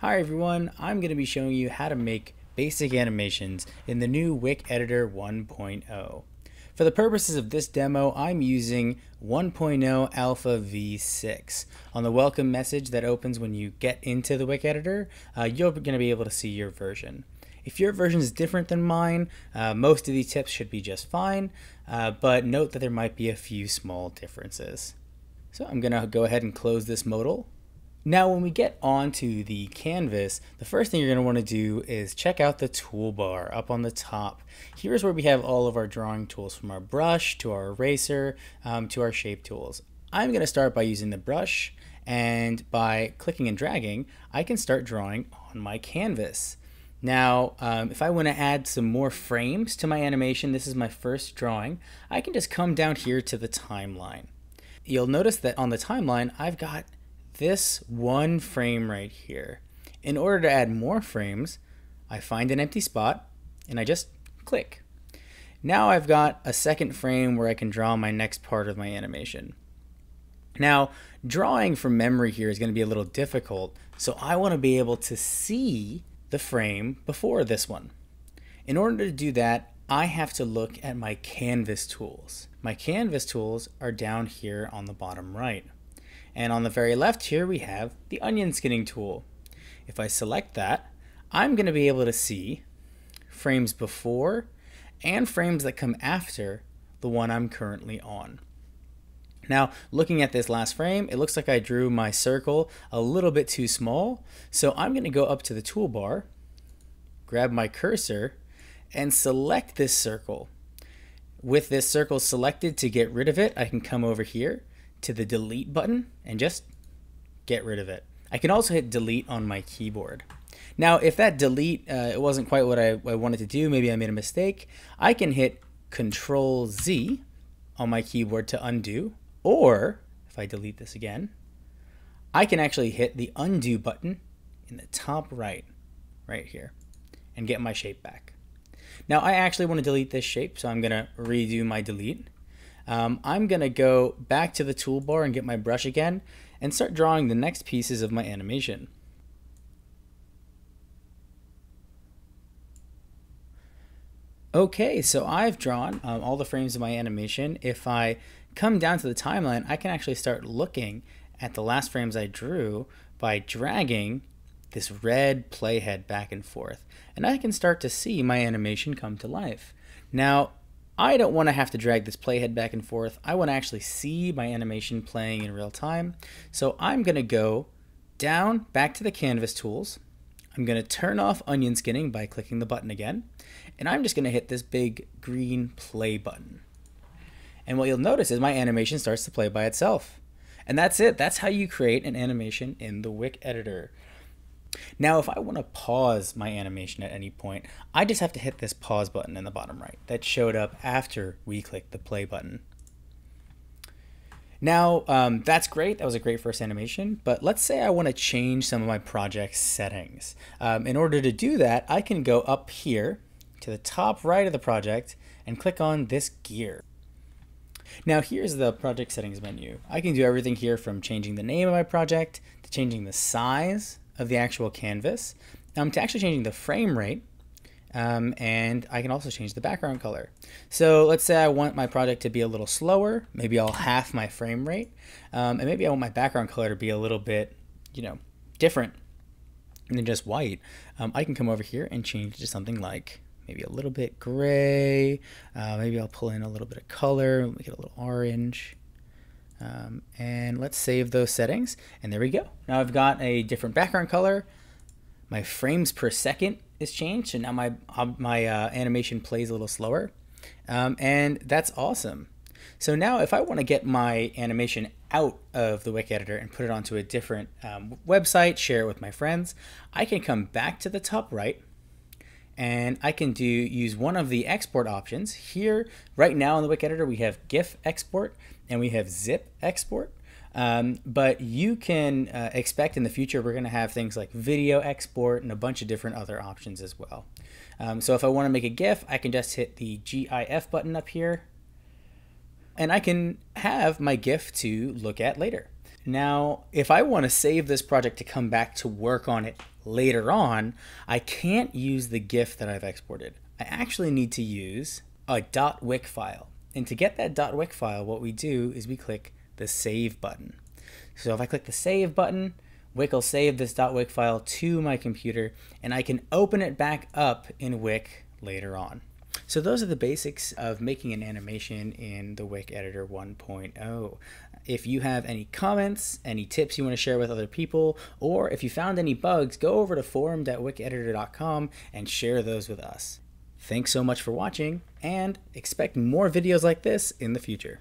Hi everyone, I'm going to be showing you how to make basic animations in the new Wick Editor 1.0. For the purposes of this demo, I'm using 1.0 Alpha v6. On the welcome message that opens when you get into the Wick Editor, you're going to be able to see your version. If your version is different than mine, most of these tips should be just fine, but note that there might be a few small differences. So I'm going to go ahead and close this modal. Now when we get onto the canvas, the first thing you're going to want to do is check out the toolbar up on the top. Here's where we have all of our drawing tools, from our brush to our eraser to our shape tools. I'm going to start by using the brush, and by clicking and dragging I can start drawing on my canvas. Now if I want to add some more frames to my animation, this is my first drawing, I can just come down here to the timeline. You'll notice that on the timeline I've got this one frame right here. In order to add more frames, I find an empty spot and I just click. Now I've got a second frame where I can draw my next part of my animation. Now drawing from memory here is going to be a little difficult, so I want to be able to see the frame before this one. In order to do that, I have to look at my canvas tools. My canvas tools are down here on the bottom right. And on the very left here we have the onion skinning tool. If I select that, I'm going to be able to see frames before and frames that come after the one I'm currently on. Now looking at this last frame, it looks like I drew my circle a little bit too small, so I'm going to go up to the toolbar, grab my cursor, and select this circle. With this circle selected, to get rid of it, I can come over here to the delete button and just get rid of it. I can also hit delete on my keyboard. Now if that delete it wasn't quite what I wanted to do, maybe I made a mistake, I can hit Control Z on my keyboard to undo, or if I delete this again, I can actually hit the undo button in the top right here and get my shape back. Now I actually want to delete this shape, so I'm gonna redo my delete. I'm going to go back to the toolbar and get my brush again and start drawing the next pieces of my animation. Okay, so I've drawn all the frames of my animation. If I come down to the timeline, I can actually start looking at the last frames I drew by dragging this red playhead back and forth, and I can start to see my animation come to life. Now I don't want to have to drag this playhead back and forth. I want to actually see my animation playing in real time. So I'm going to go down back to the canvas tools. I'm going to turn off onion skinning by clicking the button again. And I'm just going to hit this big green play button. And what you'll notice is my animation starts to play by itself. And that's it. That's how you create an animation in the Wick Editor. Now if I want to pause my animation at any point, I just have to hit this pause button in the bottom right that showed up after we clicked the play button. Now that's great, that was a great first animation, but let's say I want to change some of my project settings. In order to do that, I can go up here to the top right of the project and click on this gear. Now here's the project settings menu. I can do everything here from changing the name of my project to changing the size of the actual canvas, to actually changing the frame rate, and I can also change the background color. So let's say I want my project to be a little slower, maybe I'll half my frame rate, and maybe I want my background color to be a little bit, different than just white. I can come over here and change it to something like maybe a little bit gray, maybe I'll pull in a little bit of color, make it a little orange. And let's save those settings, and there we go. Now I've got a different background color. My frames per second is changed, so now my animation plays a little slower, and that's awesome. So now if I want to get my animation out of the Wick Editor and put it onto a different website, share it with my friends, I can come back to the top right, and I can use one of the export options. Here, right now in the Wick Editor, we have GIF export and we have zip export. But you can expect in the future we're going to have things like video export and a bunch of different other options as well. So if I want to make a GIF, I can just hit the GIF button up here, and I can have my GIF to look at later. Now, if I want to save this project to come back to work on it later on, I can't use the GIF that I've exported. I actually need to use a .wick file. And to get that .wick file, what we do is we click the Save button. So if I click the Save button, Wick will save this .wick file to my computer, and I can open it back up in Wick later on. So those are the basics of making an animation in the Wick Editor 1.0. If you have any comments, any tips you want to share with other people, or if you found any bugs, go over to forum.wickeditor.com and share those with us. Thanks so much for watching, and expect more videos like this in the future.